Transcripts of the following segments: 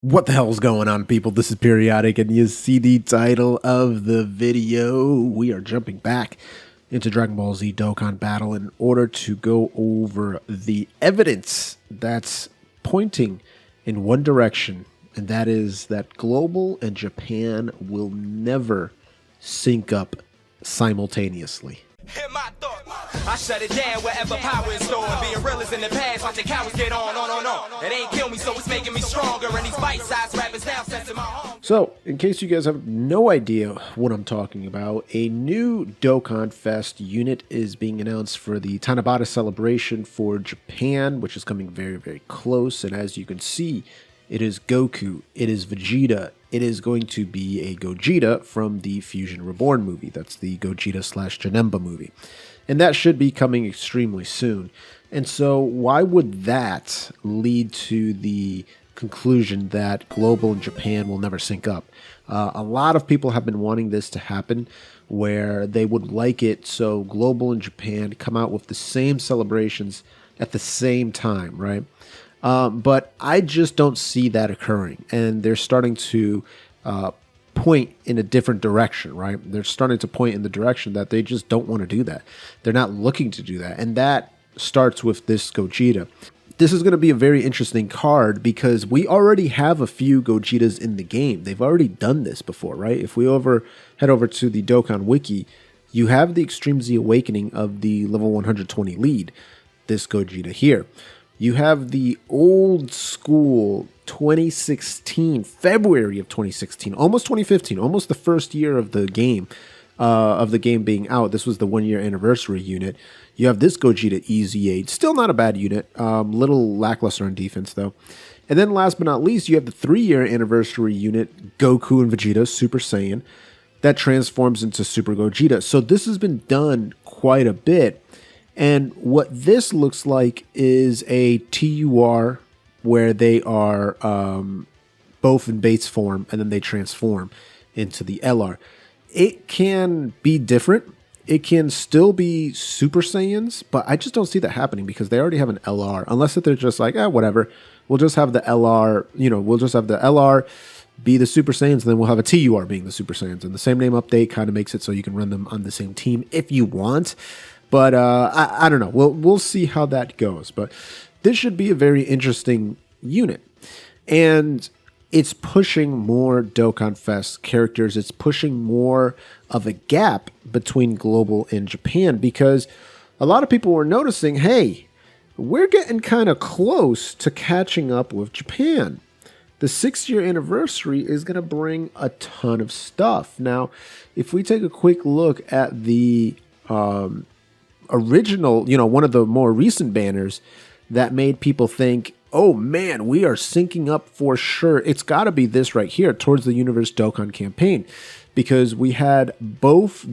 What the hell's going on, people? This is Periodic, and you see the title of the video. We are jumping back into Dragon Ball Z Dokkan Battle in order to go over the evidence that's pointing in one direction, and that is that Global and Japan will never sync up simultaneously. Hit my thought. I shut it down wherever power is stored. Being real is in the past, watching cowards get on. It ain't kill me, so it's making me stronger. And these bite-sized rappers now sensing my home. So, in case you guys have no idea what I'm talking about, a new Dokkan Fest unit is being announced for the Tanabata celebration for Japan, which is coming very, very close. And as you can see, it is Goku, it is Vegeta, it is going to be a Gogeta from the Fusion Reborn movie. That's the Gogeta / Janemba movie. And that should be coming extremely soon. And so why would that lead to the conclusion that Global and Japan will never sync up? A lot of people have been wanting this to happen, where they would like it so Global and Japan come out with the same celebrations at the same time, right? But I just don't see that occurring, and they're starting to point in a different direction, right? They're starting to point in the direction that they just don't want to do that. They're not looking to do that, and that starts with this Gogeta. This is going to be a very interesting card because we already have a few Gogetas in the game. They've already done this before, right? If we head over to the Dokkan Wiki, you have the Extreme Z Awakening of the level 120 lead, this Gogeta here. You have the old school 2016, February of 2016, almost 2015, almost the first year of the game being out. This was the 1 year anniversary unit. You have this Gogeta EZ8, still not a bad unit, little lackluster on defense though. And then last but not least, you have the 3 year anniversary unit, Goku and Vegeta Super Saiyan, that transforms into Super Gogeta. So this has been done quite a bit. And what this looks like is a TUR where they are both in base form and then they transform into the LR. It can be different. It can still be Super Saiyans, but I just don't see that happening because they already have an LR. Unless that they're just like, whatever. We'll just have the LR, we'll just have the LR be the Super Saiyans, and then we'll have a TUR being the Super Saiyans. And the same name update kind of makes it so you can run them on the same team if you want. But I don't know. We'll see how that goes. But this should be a very interesting unit. And it's pushing more Dokkan Fest characters. It's pushing more of a gap between Global and Japan because a lot of people were noticing, hey, we're getting kind of close to catching up with Japan. The 6 year anniversary is going to bring a ton of stuff. Now, if we take a quick look at the original, one of the more recent banners that made people think, oh man, we are syncing up for sure. It's got to be this right here, Towards the Universe Dokkan campaign, because we had both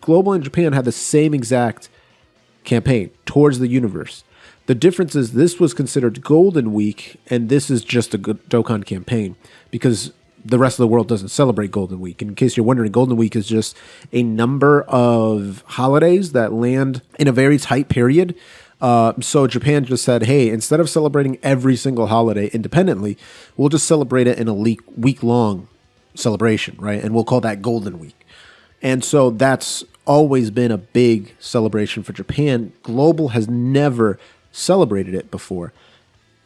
Global and Japan had the same exact campaign, Towards the Universe. The difference is this was considered Golden Week, and this is just a Dokkan campaign because the rest of the world doesn't celebrate Golden Week. In case you're wondering, Golden Week is just a number of holidays that land in a very tight period. So Japan just said, hey, instead of celebrating every single holiday independently, we'll just celebrate it in a week-long celebration, right? And we'll call that Golden Week. And so that's always been a big celebration for Japan. Global has never celebrated it before,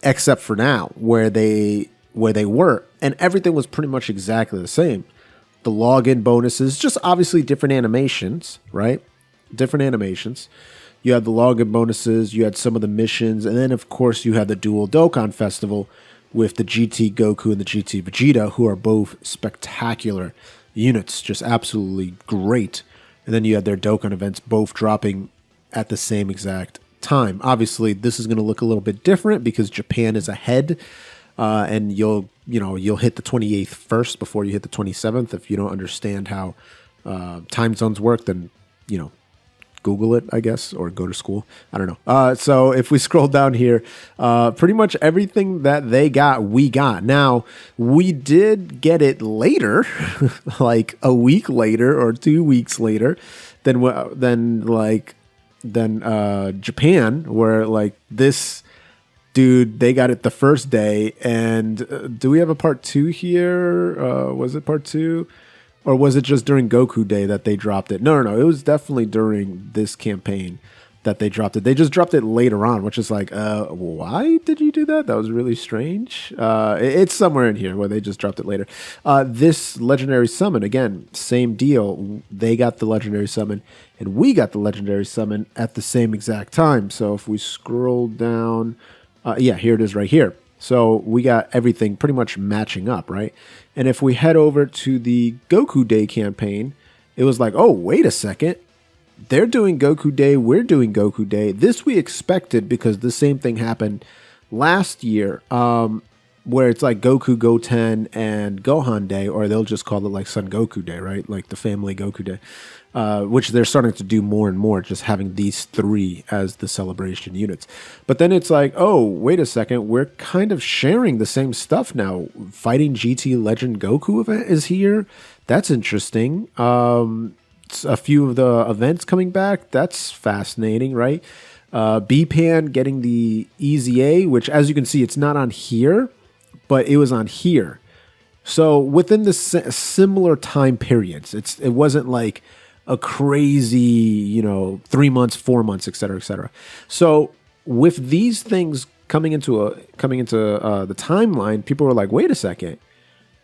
except for now, where they were, and everything was pretty much exactly the same. The login bonuses, just obviously different animations, right? Different animations. You had the login bonuses, you had some of the missions, and then of course you had the Dual Dokkan Festival with the GT Goku and the GT Vegeta, who are both spectacular units, just absolutely great. And then you had their Dokkan events both dropping at the same exact time. Obviously, this is going to look a little bit different because Japan is ahead. And you'll hit the 28th first before you hit the 27th. If you don't understand how time zones work, then, Google it, I guess, or go to school. I don't know. So if we scroll down here, pretty much everything that they got, we got. Now, we did get it later, like a week later or 2 weeks later than Japan, where like this dude, they got it the first day. And do we have a part 2 here? Was it part 2? Or was it just during Goku Day that they dropped it? No. It was definitely during this campaign that they dropped it. They just dropped it later on, which is like, why did you do that? That was really strange. It's somewhere in here where they just dropped it later. This legendary summon, again, same deal. They got the legendary summon, and we got the legendary summon at the same exact time. So if we scroll down, yeah, here it is right here. So we got everything pretty much matching up, right? And if we head over to the Goku Day campaign, it was like, oh, wait a second. They're doing Goku Day, we're doing Goku Day. This we expected because the same thing happened last year, where it's like Goku, Goten, and Gohan Day, or they'll just call it like Son Goku Day, right? Like the family Goku Day, which they're starting to do more and more, just having these 3 as the celebration units. But then it's like, oh, wait a second, we're kind of sharing the same stuff now. Fighting GT Legend Goku event is here. That's interesting. A few of the events coming back. That's fascinating, right? B-Pan getting the EZA, which as you can see, it's not on here, but it was on here. So within the similar time periods, it wasn't like a crazy, 3 months, 4 months, et cetera, et cetera. So with these things coming into the timeline, people were like, wait a second,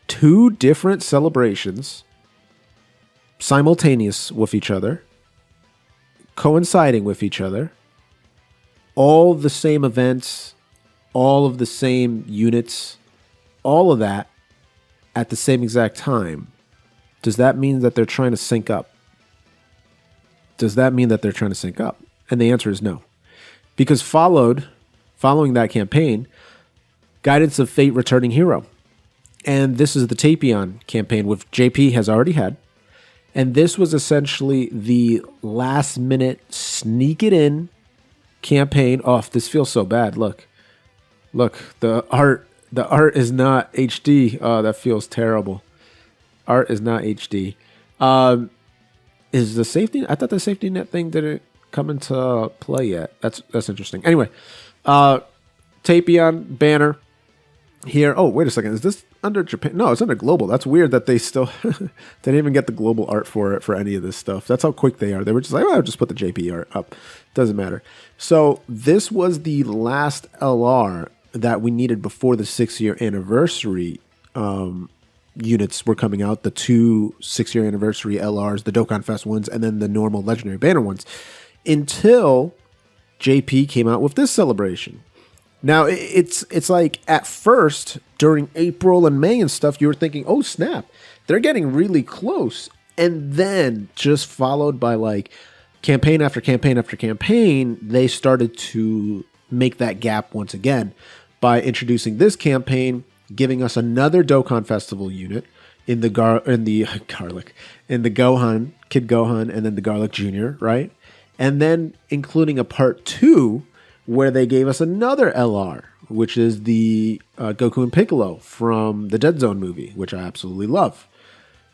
2 different celebrations simultaneous with each other, coinciding with each other, all the same events, all of the same units, all of that at the same exact time. Does that mean that they're trying to sync up? Does that mean that they're trying to sync up? And the answer is no. Because following that campaign, Guidance of Fate Returning Hero. And this is the Tapion campaign, which JP has already had. And this was essentially the last minute sneak it in campaign. Oh, this feels so bad. Look, the art is not HD. Oh, that feels terrible. Art is not HD. Is the safety? I thought the safety net thing didn't come into play yet. That's interesting. Anyway, Tapion banner here. Oh, wait a second. Is this under Japan? No, it's under global. That's weird that they still they didn't even get the global art for it for any of this stuff. That's how quick they are. They were just like, well, I'll just put the JP art up. Doesn't matter. So this was the last LR that we needed before the 6-year anniversary units were coming out. The 2 6-year anniversary LRs, the Dokkan Fest ones, and then the normal legendary banner ones, until JP came out with this celebration. Now, it's like at first, during April and May and stuff, you were thinking, oh, snap, they're getting really close. And then just followed by like campaign after campaign after campaign, they started to make that gap once again by introducing this campaign, giving us another Dokkan Festival unit in the Gohan, Kid Gohan, and then the Garlic Jr., right? And then including a part 2 where they gave us another LR, which is the Goku and Piccolo from the Dead Zone movie, which I absolutely love.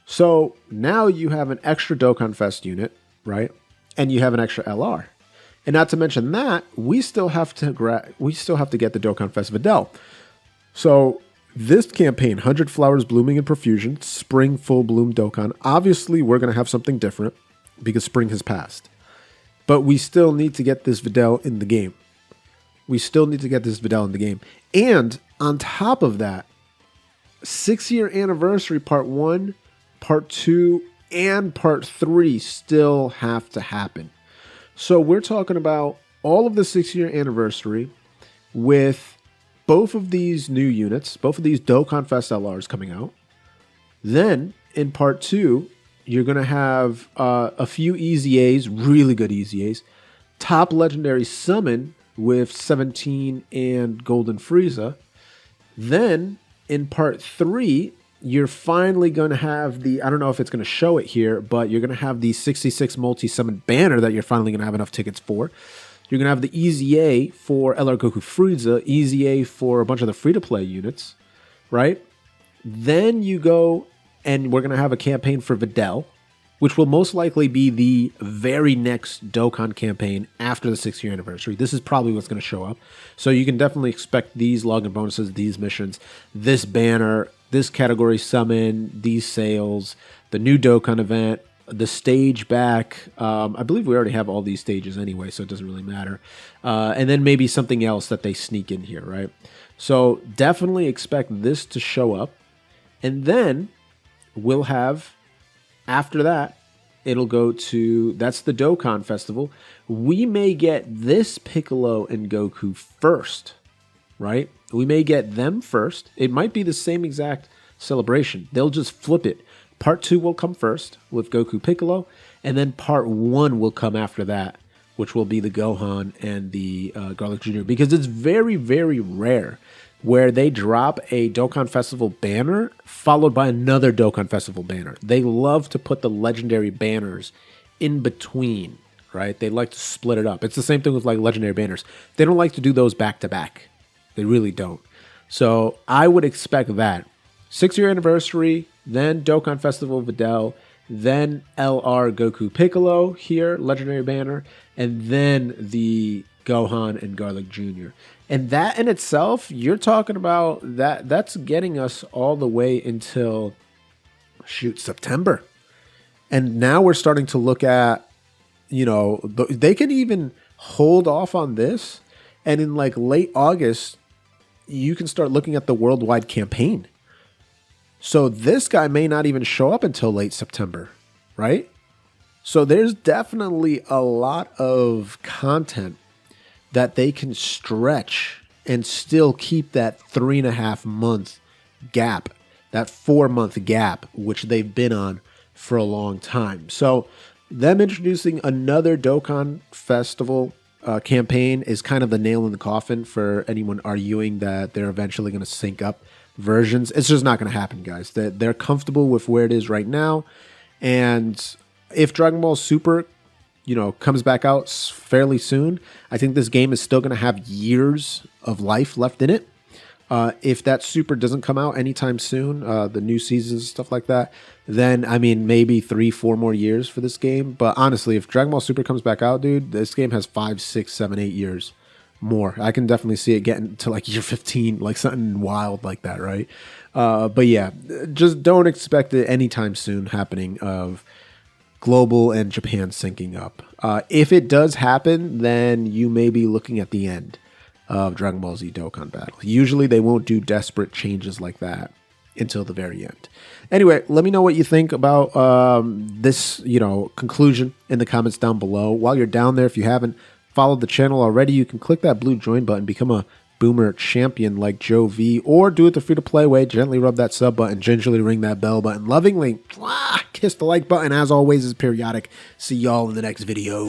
So now you have an extra Dokkan Fest unit, right? And you have an extra LR. And not to mention that, we still have to get the Dokkan Fest Videl. So this campaign, 100 Flowers Blooming in Profusion, Spring Full Bloom Dokkan. Obviously, we're going to have something different because spring has passed. But we still need to get this Videl in the game. And on top of that, 6-year anniversary part 1, part 2, and part 3 still have to happen. So we're talking about all of the 6-year anniversary with both of these new units, both of these Dokkan Fest LRs coming out. Then in part 2, you're going to have a few EZAs, really good EZAs, top legendary summon with 17 and Golden Frieza. Then in part 3, you're finally going to have the, I don't know if it's going to show it here, but you're going to have the 66 multi-summon banner that you're finally going to have enough tickets for. You're going to have the EZA for LR Goku Frieza, EZA for a bunch of the free-to-play units, right? Then you go and we're going to have a campaign for Videl. which will most likely be the very next Dokkan campaign after the 6-year anniversary. This is probably what's going to show up. So you can definitely expect these login bonuses, these missions, this banner, this category summon, these sales, the new Dokkan event, the stage back. I believe we already have all these stages anyway, so it doesn't really matter. And then maybe something else that they sneak in here, right? So definitely expect this to show up. And then we'll have, after that, it'll go to, that's the Dokkan Festival. We may get this Piccolo and Goku first, right? We may get them first. It might be the same exact celebration. They'll just flip it. Part 2 will come first with Goku Piccolo, and then Part 1 will come after that, which will be the Gohan and the Garlic Jr. Because it's very, very rare where they drop a Dokkan Festival banner followed by another Dokkan Festival banner. They love to put the legendary banners in between, right? They like to split it up. It's the same thing with like legendary banners. They don't like to do those back to back. They really don't. So I would expect that. 6-year anniversary, then Dokkan Festival Videl, then LR Goku Piccolo here, legendary banner, and then the Gohan and Garlic Jr. And that in itself, you're talking about that's getting us all the way until, shoot, September. And now we're starting to look at, you know, they can even hold off on this. And in like late August, you can start looking at the worldwide campaign. So this guy may not even show up until late September, right? So there's definitely a lot of content that they can stretch and still keep that 3.5 month gap, that 4-month gap, which they've been on for a long time. So them introducing another Dokkan Festival campaign is kind of the nail in the coffin for anyone arguing that they're eventually going to sync up versions. It's just not going to happen, guys. They're comfortable with where it is right now. And if Dragon Ball Super, you know, comes back out fairly soon, I think this game is still going to have years of life left in it. If that Super doesn't come out anytime soon, the new seasons, stuff like that, then, I mean, maybe 3-4 more years for this game. But honestly, if Dragon Ball Super comes back out, dude, this game has 5, 6, 7, 8 years more. I can definitely see it getting to like year 15, like something wild like that, right? But yeah, just don't expect it anytime soon happening of global and Japan syncing up. If it does happen, then you may be looking at the end of Dragon Ball Z Dokkan Battle. Usually they won't do desperate changes like that until the very end. Anyway, let me know what you think about this, you know, conclusion in the comments down below. While you're down there, if you haven't followed the channel already, you can click that blue join button, become a boomer champion like Joe V, or do it the free-to-play way. Gently rub that sub button, gingerly ring that bell button, lovingly kiss the like button. As always, is Periodic. See y'all in the next video.